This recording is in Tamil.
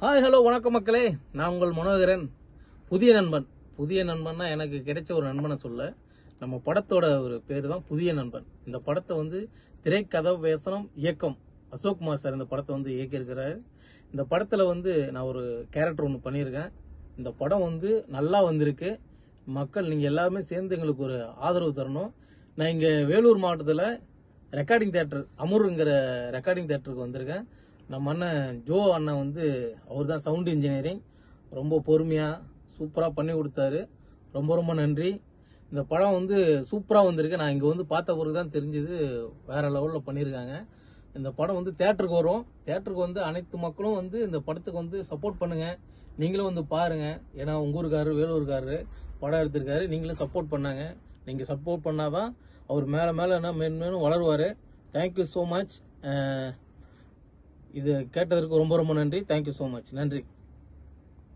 ஹாய் ஹலோ வணக்கம் மக்களே, நான் உங்கள் மனோகரன். புதிய நண்பன்னா எனக்கு கிடைச்ச ஒரு நண்பனை சொல்ல, நம்ம படத்தோட ஒரு பேர் தான் புதிய நண்பன். இந்த படத்தை வந்து திரைக்கதை வேசனம் இயக்கம் அசோக்குமார் சார் இந்த படத்தை வந்து இயக்கியிருக்கிறாரு. இந்த படத்துல வந்து நான் ஒரு கேரக்டர் ஒன்று பண்ணியிருக்கேன். இந்த படம் வந்து நல்லா வந்திருக்கு. மக்கள் நீங்க எல்லாருமே சேர்ந்து எங்களுக்கு ஒரு ஆதரவு தரணும். நான் இங்க வேலூர் மாவட்டத்தில் ரெக்கார்டிங் தேட்டர் அமூருங்கிற ரெக்கார்டிங் தேட்டருக்கு வந்திருக்கேன். நம்ம அண்ணன் ஜோ அண்ணன் வந்து அவர் தான் சவுண்ட் இன்ஜினியரிங். ரொம்ப பொறுமையாக சூப்பராக பண்ணி கொடுத்தாரு. ரொம்ப ரொம்ப நன்றி. இந்த படம் வந்து சூப்பராக வந்திருக்கு. நான் இங்கே வந்து பார்த்த பிறகு தான் தெரிஞ்சது வேற லெவலில் பண்ணியிருக்காங்க. இந்த படம் வந்து தேட்டருக்கு வரும். தேட்டருக்கு வந்து அனைத்து மக்களும் வந்து இந்த படத்துக்கு வந்து சப்போர்ட் பண்ணுங்க. நீங்களும் வந்து பாருங்க. ஏன்னா உங்க ஊருக்காரரு வேலூர்காரரு படம் எடுத்திருக்காரு. நீங்களும் சப்போர்ட் பண்ணாங்க. நீங்கள் சப்போர்ட் பண்ணாதான் அவர் மேலே மேலே என்ன மேலும் வளருவார். Thank you so much. இது கேட்டதற்கு ரொம்ப ரொம்ப நன்றி. Thank you so much. நன்றி.